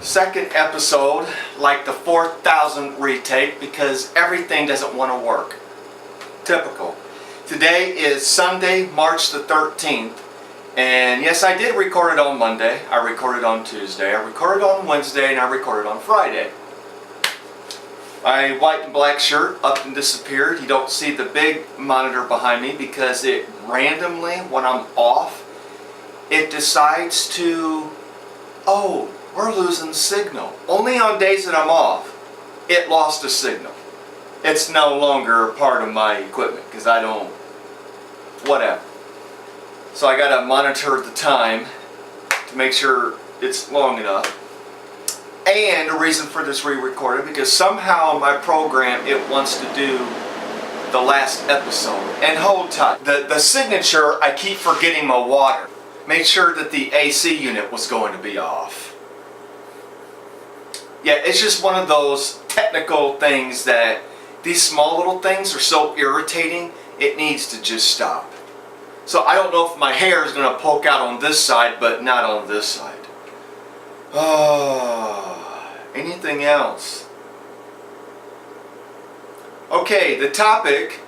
Second episode, like the 4,000th retake, because everything doesn't want to work. Typical. Today is Sunday, March the 13th, and yes, I did record it on Monday, I recorded on Tuesday, I recorded on Wednesday, and I recorded on Friday. My white and black shirt up and disappeared. You don't see the big monitor behind me because it randomly, when I'm off, it decides to, oh, we're losing signal. Only on days that I'm off, it lost a signal. It's no longer a part of my equipment because I don't, whatever. So I gotta monitor the time to make sure it's long enough. And a reason for this re-recording, because somehow my program, it wants to do the last episode. And hold tight. The signature, I keep forgetting my water. Made sure that the AC unit was going to be off. Yeah, it's just one of those technical things that these small little things are so irritating, it needs to just stop. So I don't know if my hair is going to poke out on this side, but not on this side. Oh, anything else? Okay, the topic,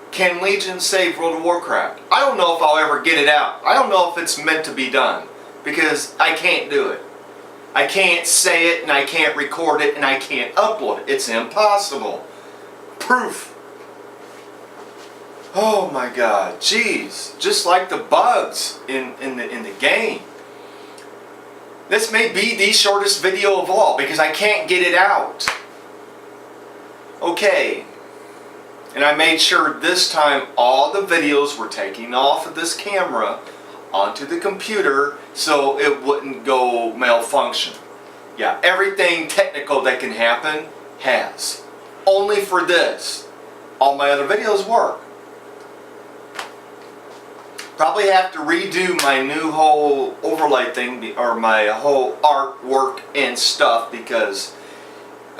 can Legion save World of Warcraft? I don't know if I'll ever get it out. I don't know if it's meant to be done, because I can't do it. I can't say it, and I can't record it, and I can't upload it. It's impossible. Proof. Oh my God, jeez. Just like the bugs in the game. This may be the shortest video of all because I can't get it out. Okay. And I made sure this time all the videos were taken off of this camera onto the computer so it wouldn't go malfunction. Yeah, everything technical that can happen has. Only for this. All my other videos work. Probably have to redo my new whole overlay thing, or my whole artwork and stuff, because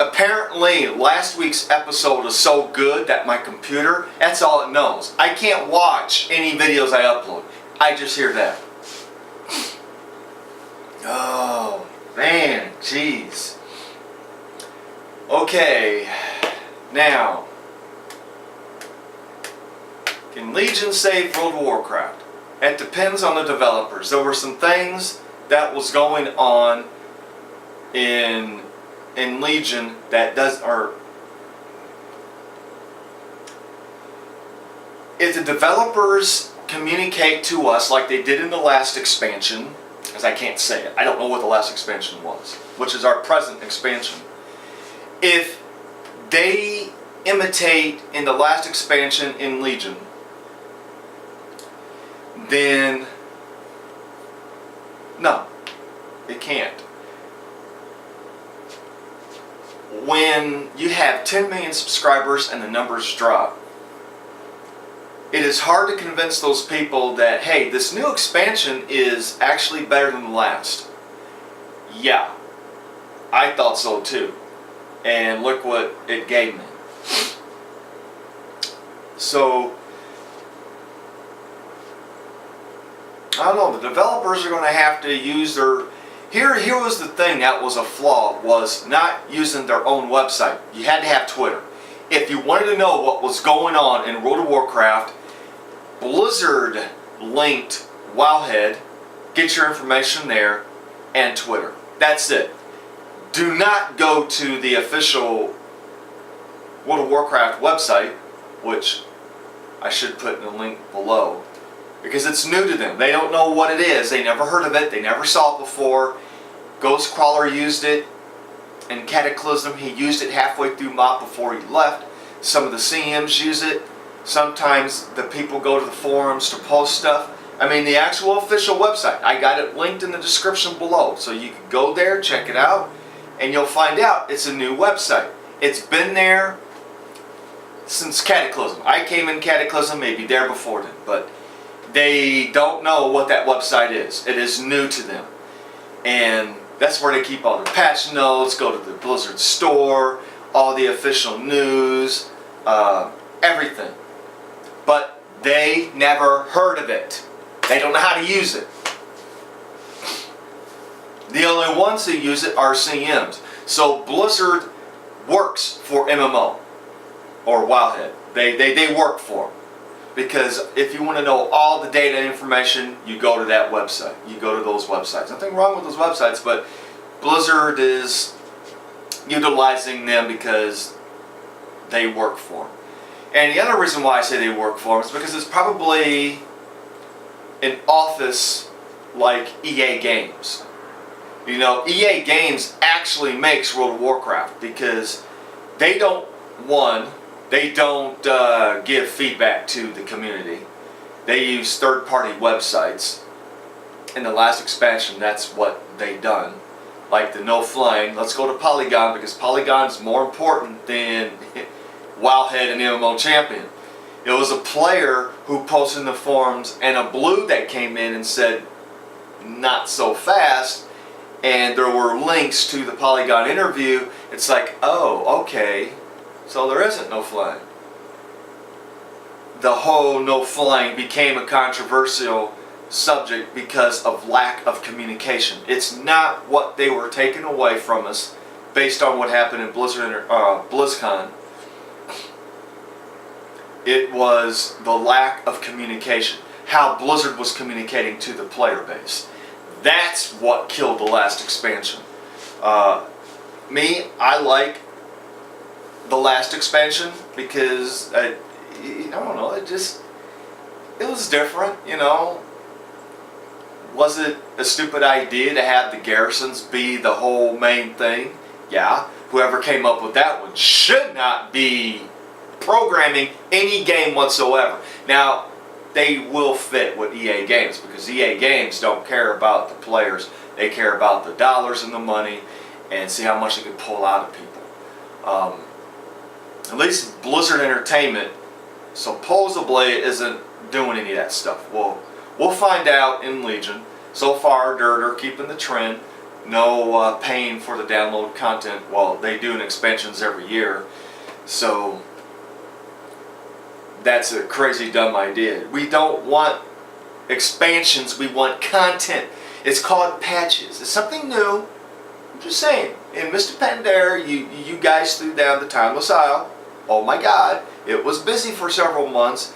apparently last week's episode is so good that my computer, that's all it knows. I can't watch any videos I upload. I just hear that. Oh, man, jeez. Okay, now, can Legion save World of Warcraft? It depends on the developers. There were some things that was going on in Legion that if the developers communicate to us like they did in the last expansion, because I can't say it, I don't know what the last expansion was, which is our present expansion. If they imitate in the last expansion in Legion, then no, it can't. When you have 10 million subscribers and the numbers drop, it is hard to convince those people that, hey, this new expansion is actually better than the last. Yeah, I thought so too. And look what it gave me. So, I don't know, the developers are going to have to use their... Here was the thing that was a flaw, was not using their own website. You had to have Twitter. If you wanted to know what was going on in World of Warcraft, Blizzard linked Wowhead, get your information there, and Twitter. That's it. Do not go to the official World of Warcraft website, which I should put in the link below, because it's new to them. They don't know what it is. They never heard of it. They never saw it before. Ghostcrawler used it in Cataclysm. He used it halfway through MOP before he left. Some of the CMs use it. Sometimes the people go to the forums to post stuff. I mean, the actual official website. I got it linked in the description below. So you can go there, check it out, and you'll find out it's a new website. It's been there since Cataclysm. I came in Cataclysm, maybe there before then, but they don't know what that website is. It is new to them. And that's where they keep all their patch notes, go to the Blizzard store, all the official news, everything. But they never heard of it. They don't know how to use it. The only ones who use it are CMs. So Blizzard works for MMO or Wildhead. They work for them. Because if you want to know all the data and information, you go to that website. You go to those websites. Nothing wrong with those websites, but Blizzard is utilizing them because they work for them. And the other reason why I say they work for them is because it's probably an office like EA Games. You know, EA Games actually makes World of Warcraft because they don't give feedback to the community. They use third-party websites. In the last expansion, that's what they done. Like the no flying, let's go to Polygon because Polygon's more important than Wildhead and MMO Champion. It was a player who posted in the forums and a blue that came in and said, not so fast, and there were links to the Polygon interview. It's like, oh, okay, so there isn't no flying. The whole no flying became a controversial subject because of lack of communication. It's not what they were taking away from us based on what happened in BlizzCon. It was the lack of communication. How Blizzard was communicating to the player base. That's what killed the last expansion. I like the last expansion because I don't know, it was different, you know. Was it a stupid idea to have the garrisons be the whole main thing? Yeah. Whoever came up with that one should not be programming any game whatsoever. Now, they will fit with EA Games because EA Games don't care about the players. They care about the dollars and the money and see how much they can pull out of people. At least Blizzard Entertainment supposedly isn't doing any of that stuff. Well, we'll find out in Legion. So far, they're keeping the trend. No paying for the download content. Well, they do expansions every year. So that's a crazy dumb idea. We don't want expansions, we want content. It's called patches. It's something new. I'm just saying. In Mr. Pandera, you guys threw down the Timeless Isle. Oh my God, it was busy for several months.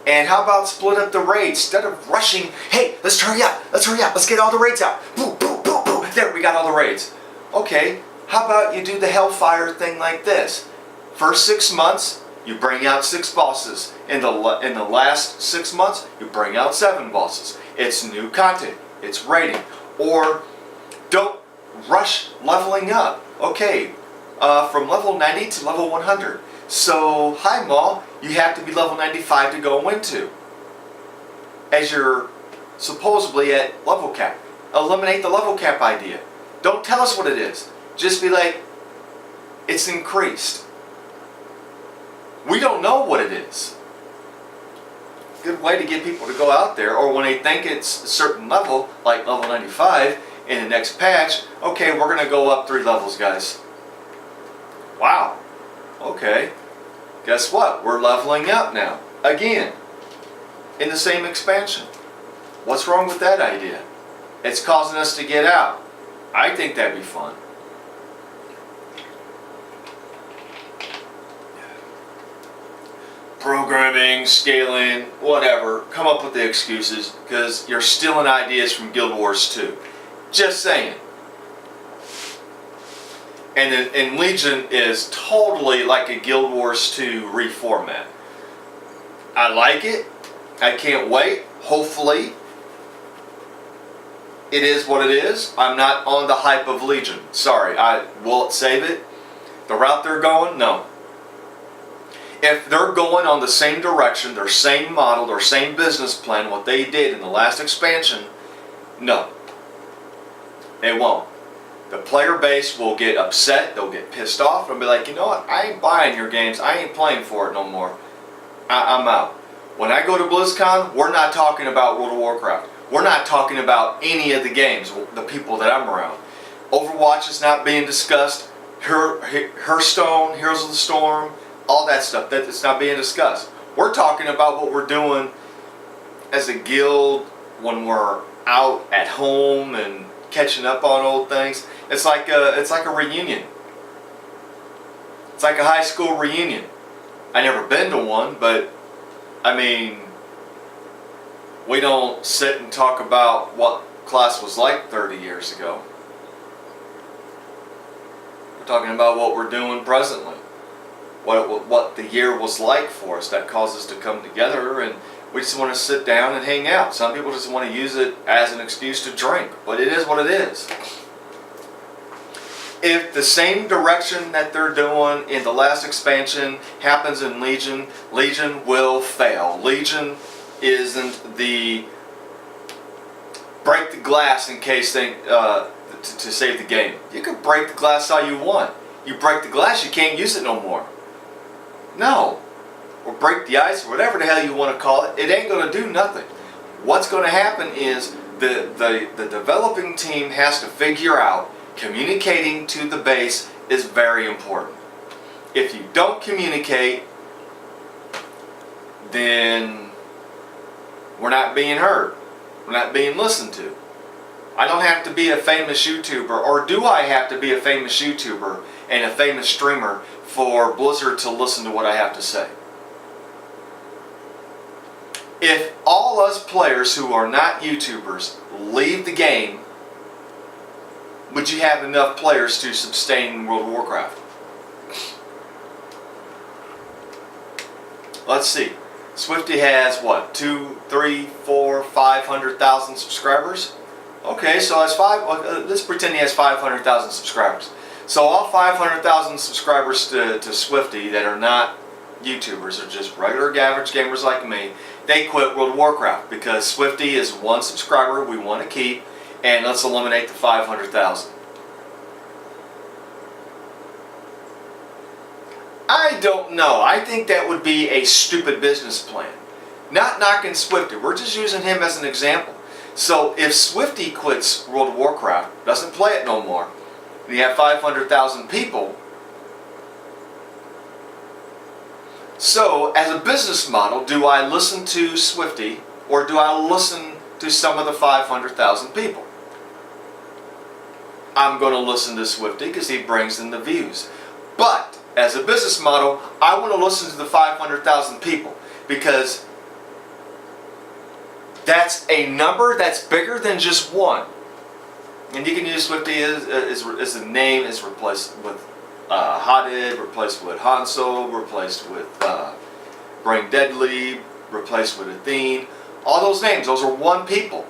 And how about split up the raids? Instead of rushing, hey, let's hurry up, let's get all the raids out. Boom, boom, boom, boom. There, we got all the raids. Okay, how about you do the Hellfire thing like this? First 6 months, you bring out 6 bosses. In the last 6 months, you bring out 7 bosses. It's new content. It's raiding. Or don't rush leveling up. Okay, from level 90 to level 100. So, hi Maul, you have to be level 95 to go into. As you're supposedly at level cap. Eliminate the level cap idea. Don't tell us what it is. Just be like, it's increased. We don't know what it is. Good way to get people to go out there, or when they think it's a certain level, like level 95, in the next patch, okay, we're going to go up 3 levels, guys. Wow. Okay. Guess what? We're leveling up now. Again. In the same expansion. What's wrong with that idea? It's causing us to get out. I think that'd be fun. Programming, scaling, whatever. Come up with the excuses because you're stealing ideas from Guild Wars 2. Just saying. And Legion is totally like a Guild Wars 2 reformat. I like it. I can't wait. Hopefully, it is what it is. I'm not on the hype of Legion. Sorry. Will it save it? The route they're going? No. If they're going on the same direction, their same model, their same business plan, what they did in the last expansion, no. They won't. The player base will get upset, they'll get pissed off, and be like, you know what, I ain't buying your games, I ain't playing for it no more. I'm out. When I go to BlizzCon, we're not talking about World of Warcraft. We're not talking about any of the games, the people that I'm around. Overwatch is not being discussed. Hearthstone, Heroes of the Storm, all that stuff, that's not being discussed. We're talking about what we're doing as a guild when we're out at home and catching up on old things. It's like a reunion. It's like a high school reunion. I never been to one, but I mean, we don't sit and talk about what class was like 30 years ago. We're talking about what we're doing presently. What the year was like for us that caused us to come together, and we just want to sit down and hang out. Some people just want to use it as an excuse to drink, but it is what it is. If the same direction that they're doing in the last expansion happens in Legion, Legion will fail. Legion isn't the break the glass in case they to save the game. You can break the glass all you want. You break the glass, you can't use it no more. No. Or break the ice, or whatever the hell you want to call it. It ain't going to do nothing. What's going to happen is the developing team has to figure out communicating to the base is very important. If you don't communicate, then we're not being heard. We're not being listened to. I don't have to be a famous YouTuber, or do I have to be a famous YouTuber and a famous streamer for Blizzard to listen to what I have to say? If all us players who are not YouTubers leave the game, would you have enough players to sustain World of Warcraft? Let's see. Swifty has what? 2, 3, 4, 500,000 subscribers? Okay, so that's let's pretend he has 500,000 subscribers. So all 500,000 subscribers to Swifty that are not YouTubers, are just regular average gamers like me, they quit World of Warcraft because Swifty is one subscriber we want to keep, and let's eliminate the 500,000. I don't know. I think that would be a stupid business plan. Not knocking Swifty. We're just using him as an example. So if Swifty quits World of Warcraft, doesn't play it no more, and you have 500,000 people, so as a business model, do I listen to Swifty or do I listen to some of the 500,000 people? I'm going to listen to Swifty because he brings in the views. But as a business model, I want to listen to the 500,000 people because that's a number that's bigger than just one. And you can use Swifty as a name, is replaced with Hothead, replaced with Hanso, replaced with Brain Deadly, replaced with Athene. All those names, those are one people.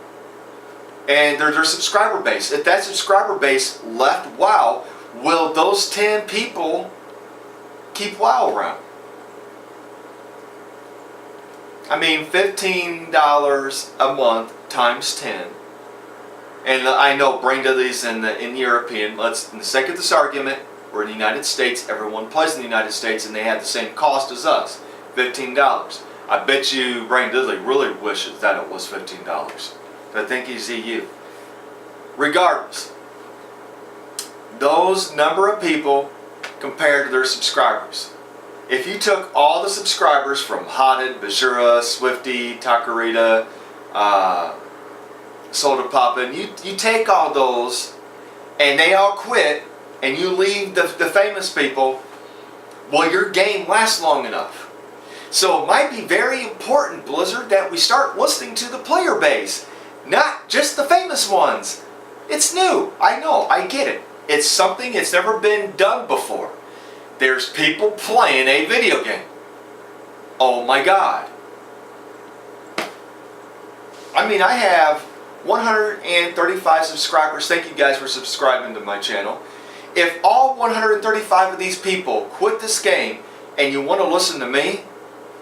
And they're their subscriber base. If that subscriber base left WoW, will those 10 people keep WoW around? I mean, $15 a month times 10. And I know Brain Deadly's in European. Let's, in the sake of this argument, we're in the United States. Everyone plays in the United States, and they have the same cost as us, $15. I bet you Brain Deadly really wishes that it was $15. I think he's EU. Regardless, those number of people compared to their subscribers. If you took all the subscribers from Hothead, Bajura, Swifty, Takarita, Soda Poppin', you take all those and they all quit and you leave the famous people, well, your game lasts long enough. So it might be very important, Blizzard, that we start listening to the player base, not just the famous ones. It's new. I know. I get it. It's something that's never been done before. There's people playing a video game. Oh my God. I mean, I have 135 subscribers. Thank you guys for subscribing to my channel. If all 135 of these people quit this game and you want to listen to me,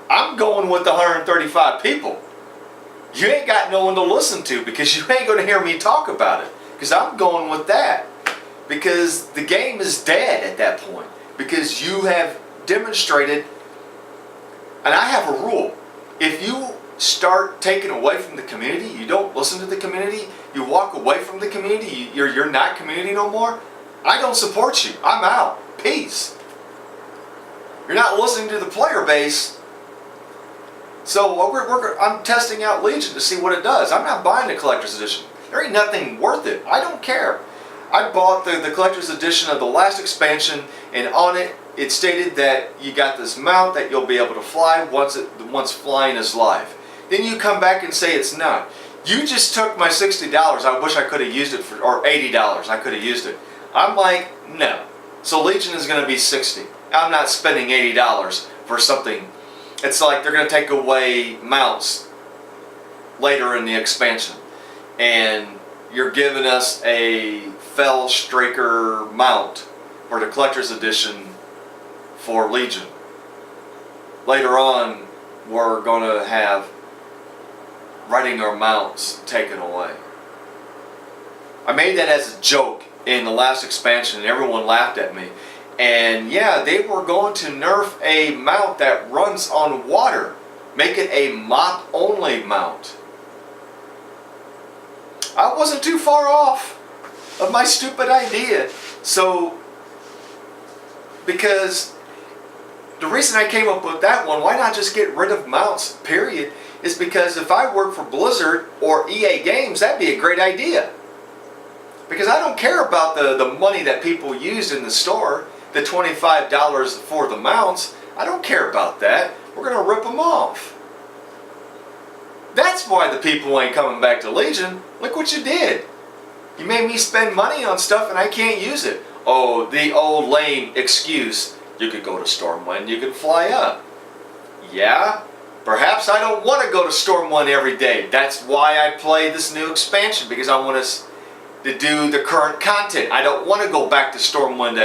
I'm going with the 135 people. You ain't got no one to listen to because you ain't going to hear me talk about it. Because I'm going with that. Because the game is dead at that point. Because you have demonstrated, and I have a rule. If you start taking away from the community, you don't listen to the community, you walk away from the community, you're not community no more, I don't support you. I'm out. Peace. You're not listening to the player base. So I'm testing out Legion to see what it does. I'm not buying the collector's edition. There ain't nothing worth it. I don't care. I bought the collector's edition of the last expansion, and on it, it stated that you got this mount that you'll be able to fly once flying is live. Then you come back and say it's not. You just took my $60. I wish I could have used it for, or $80. I could have used it. I'm like, no. So Legion is going to be $60. I'm not spending $80 for something. It's like they're going to take away mounts later in the expansion, and you're giving us a Fell Straker mount for the collector's edition for Legion. Later on, we're going to have riding our mounts taken away. I made that as a joke in the last expansion, and everyone laughed at me. And yeah, they were going to nerf a mount that runs on water, make it a mop only mount. I wasn't too far off of my stupid idea. So, because the reason I came up with that one, why not just get rid of mounts, period, is because if I work for Blizzard or EA Games, that'd be a great idea. Because I don't care about the money that people used in the store, the $25 for the mounts. I don't care about that. We're going to rip them off. That's why the people ain't coming back to Legion. Look what you did. You made me spend money on stuff and I can't use it. Oh, the old lame excuse. You could go to Stormwind, you could fly up. Yeah, perhaps I don't want to go to Stormwind every day. That's why I play this new expansion, because I want us to do the current content. I don't want to go back to Stormwind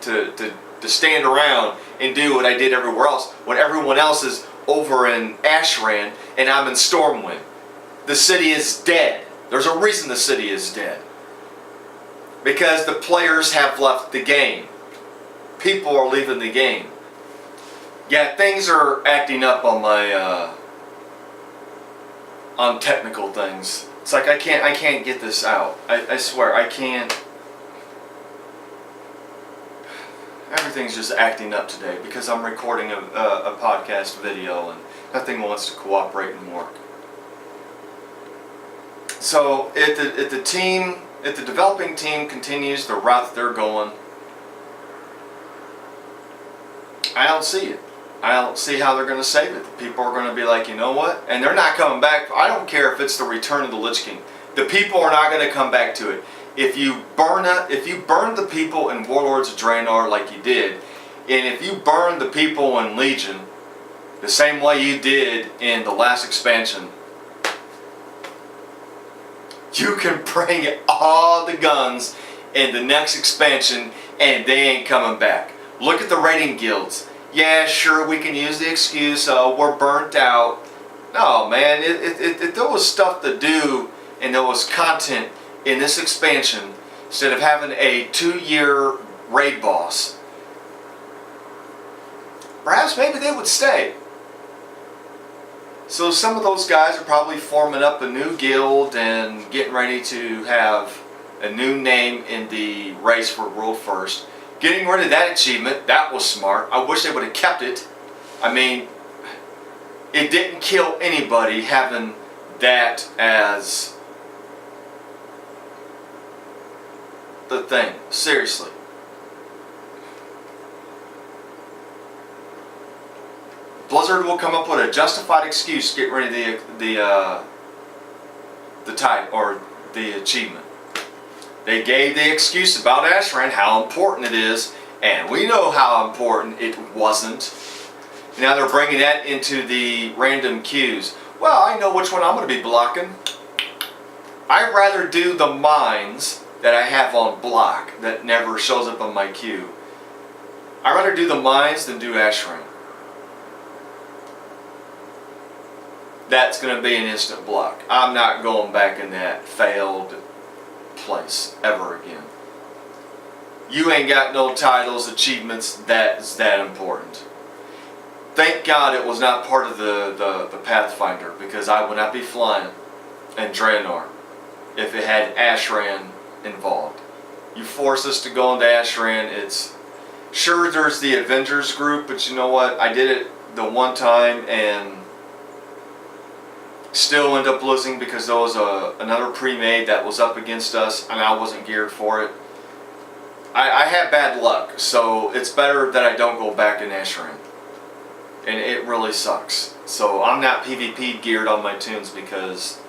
to stand around and do what I did everywhere else when everyone else is over in Ashran and I'm in Stormwind. The city is dead. There's a reason the city is dead. Because the players have left the game. People are leaving the game. Yeah, things are acting up on my on technical things. It's like I can't get this out. I swear I can't. Everything's just acting up today because I'm recording a podcast video and nothing wants to cooperate and work. So if the developing team continues the route that they're going, I don't see it. I don't see how they're going to save it. The people are going to be like, you know what? And they're not coming back. I don't care if it's the return of the Lich King. The people are not going to come back to it. If you burn the people in Warlords of Draenor like you did, and if you burn the people in Legion the same way you did in the last expansion, you can bring all the guns in the next expansion and they ain't coming back. Look at the raiding guilds. Yeah, sure, we can use the excuse, we're burnt out. No, man, if there was stuff to do and there was content in this expansion, instead of having a 2-year raid boss, perhaps maybe they would stay. So some of those guys are probably forming up a new guild and getting ready to have a new name in the race for World First. Getting rid of that achievement, that was smart. I wish they would have kept it. I mean, it didn't kill anybody having that as the thing. Seriously. Blizzard will come up with a justified excuse to get rid of the type or the achievement. They gave the excuse about Ashran, how important it is, and we know how important it wasn't. Now they're bringing that into the random queues. Well, I know which one I'm going to be blocking. I'd rather do the mines that I have on block that never shows up on my queue. I'd rather do the mines than do Ashran. That's going to be an instant block. I'm not going back in that failed place ever again. You ain't got no titles, achievements that's that important. Thank God it was not part of the Pathfinder, because I would not be flying in Draenor if it had Ashran involved. You force us to go into Ashran. It's sure there's the Avengers group, but you know what? I did it the one time and Still end up losing because there was another pre-made that was up against us and I wasn't geared for it. I had bad luck, so it's better that I don't go back in Ashram. And it really sucks. So I'm not PvP geared on my tunes because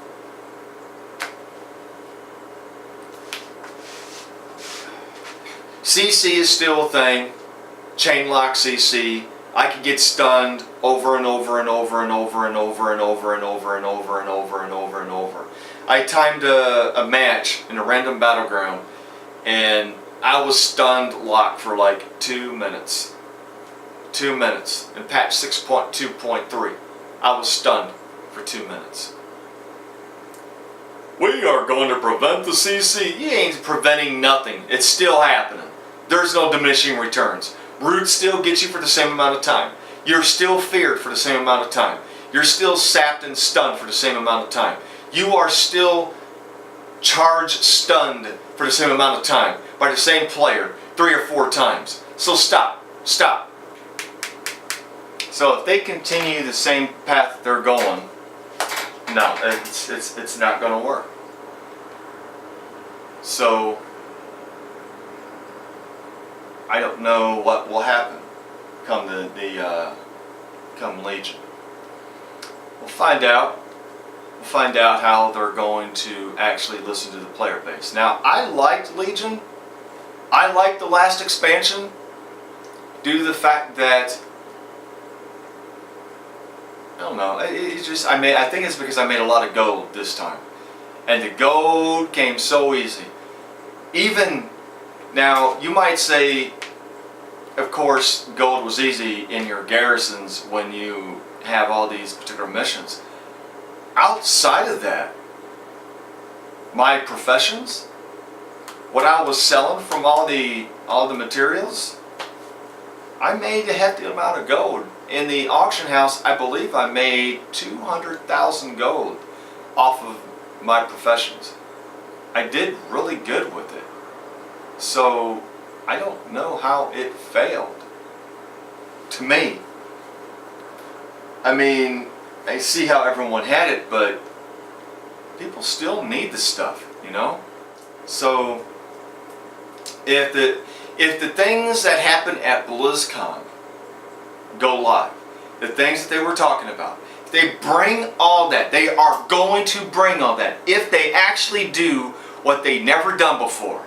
CC is still a thing. Chain lock CC. I could get stunned over and over and over and over and over and over and over and over and over and over and over. I timed a match in a random battleground and I was stunned locked for like 2 minutes. 2 minutes. In patch 6.2.3, I was stunned for 2 minutes. We are going to prevent the CC. You ain't preventing nothing. It's still happening. There's no diminishing returns. Roots still get you for the same amount of time. You're still feared for the same amount of time. You're still sapped and stunned for the same amount of time. You are still charged stunned for the same amount of time by the same player 3 or 4 times. So stop. Stop. So if they continue the same path they're going, no, it's not going to work. So I don't know what will happen come come Legion. We'll find out. We'll find out how they're going to actually listen to the player base. Now, I liked Legion. I liked the last expansion due to the fact that I don't know. It's just I think it's because I made a lot of gold this time, and the gold came so easy. Even now, you might say, of course, gold was easy in your garrisons when you have all these particular missions. Outside of that, my professions, what I was selling from all the materials, I made a hefty amount of gold. In the auction house, I believe I made 200,000 gold off of my professions. I did really good with it. So I don't know how it failed. To me. I mean, I see how everyone had it, but people still need the stuff, you know? So if the things that happen at BlizzCon go live, the things that they were talking about, if they bring all that, they are going to bring all that. If they actually do what they never done before,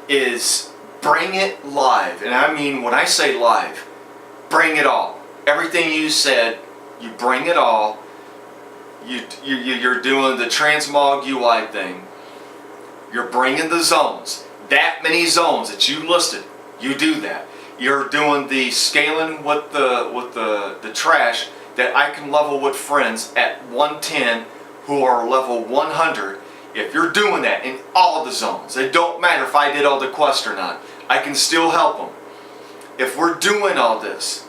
is bring it live. And I mean, when I say live, bring it all. Everything you said, you bring it all. You're doing the transmog UI thing. You're bringing the zones. That many zones that you listed, you do that. You're doing the scaling with the trash that I can level with friends at 110 who are level 100. If you're doing that in all the zones, it don't matter if I did all the quests or not. I can still help them. If we're doing all this,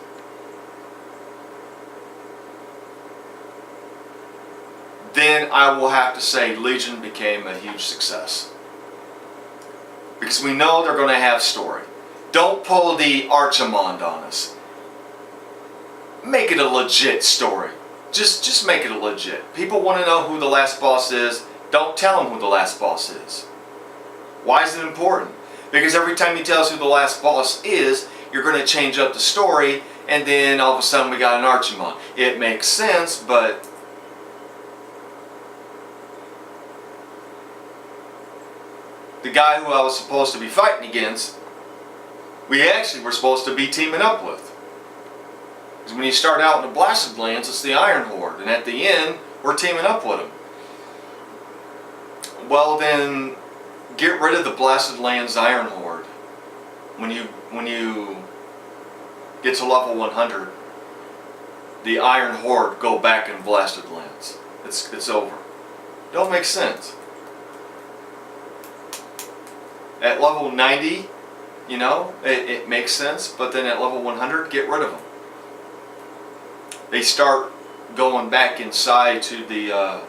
then I will have to say Legion became a huge success. Because we know they're going to have story. Don't pull the Archimond on us. Make it a legit story. Just make it a legit. People want to know who the last boss is. Don't tell them who the last boss is. Why is it important? Because every time you tell us who the last boss is, you're going to change up the story, and then all of a sudden we got an Archimond. It makes sense, but the guy who I was supposed to be fighting against, we actually were supposed to be teaming up with. Because when you start out in the Blasted Lands, it's the Iron Horde, and at the end, we're teaming up with them. Well then, get rid of the Blasted Lands Iron Horde. When you get to level 100, the Iron Horde go back in Blasted Lands. It's over. Don't make sense. At level 90, you know, it makes sense, but then at level 100, get rid of them. They start going back inside to the,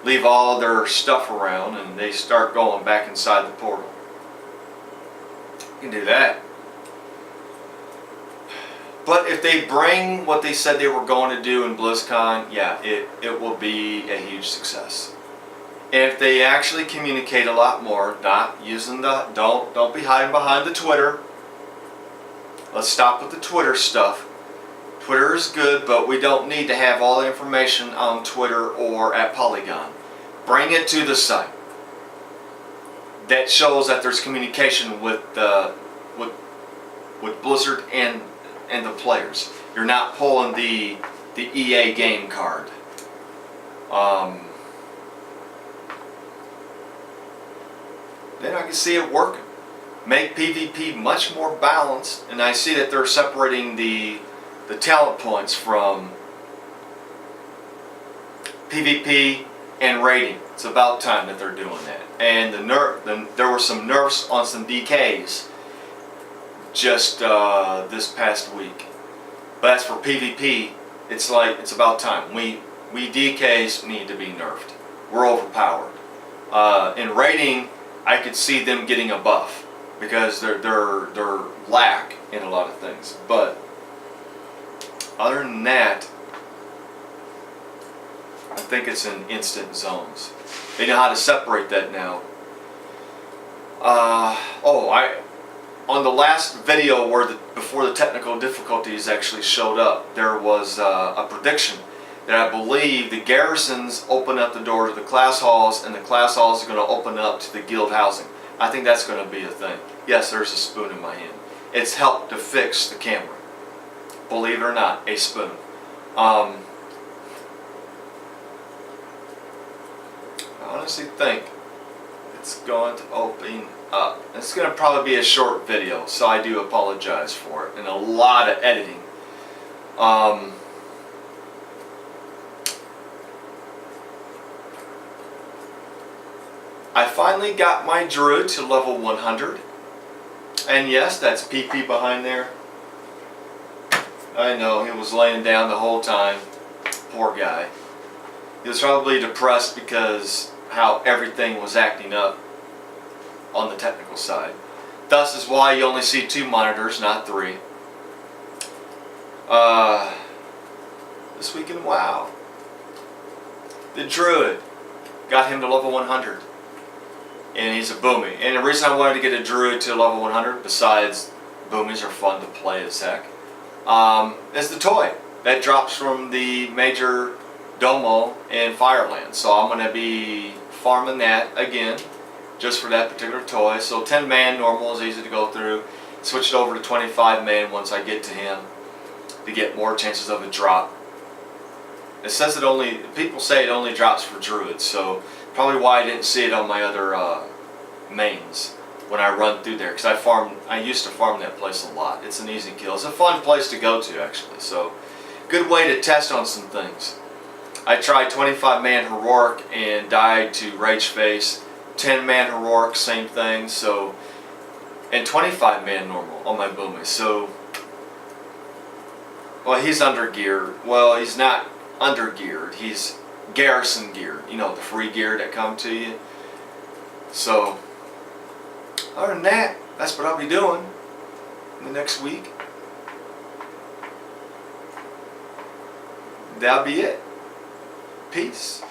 leave all their stuff around, and they start going back inside the portal. You can do that. But if they bring what they said they were going to do in BlizzCon, yeah, it will be a huge success. And if they actually communicate a lot more, not using the, don't be hiding behind the Twitter. Let's stop with the Twitter stuff. Twitter is good, but we don't need to have all the information on Twitter or at Polygon. Bring it to the site. That shows that there's communication with Blizzard and the players. You're not pulling the EA game card. Then I can see it working. Make PvP much more balanced, and I see that they're separating the talent points from PvP and rating. It's about time that they're doing that. And there were some nerfs on some DKs just this past week. But as for PvP, it's like it's about time. We DKs need to be nerfed. We're overpowered. In rating, I could see them getting a buff because they're lack in a lot of things. But other than that, I think it's in instant zones. They know how to separate that now. On the last video before the technical difficulties actually showed up, there was a prediction that I believe the garrisons open up the door to the class halls, and the class halls are going to open up to the guild housing. I think that's going to be a thing. Yes, there's a spoon in my hand. It's helped to fix the camera. Believe it or not, a spoon. I honestly think it's going to open up. It's going to probably be a short video, so I do apologize for it, and a lot of editing. I finally got my druid to level 100, and yes, that's PP behind there. I know, he was laying down the whole time. Poor guy. He was probably depressed because how everything was acting up on the technical side. Thus is why you only see 2 monitors, not 3. This week in WoW, the druid got him to level 100. And he's a boomy. And the reason I wanted to get a druid to level 100, besides boomies are fun to play as heck, is the toy. That drops from the major domo in Fireland. So I'm going to be farming that again, just for that particular toy. So 10 man normal is easy to go through. Switch it over to 25 man once I get to him to get more chances of a drop. It says it only, people say it only drops for druids, so probably why I didn't see it on my other mains when I run through there, because I used to farm that place a lot. It's an easy kill. It's a fun place to go to actually, so good way to test on some things. I tried 25 man heroic and died to rage face. 10 man heroic, same thing. So, and 25 man normal on my boomies. So, well, he's under geared. Well, he's not under geared. He's garrison geared. You know, the free gear that come to you. So, other than that, that's what I'll be doing in the next week. That'll be it. Peace.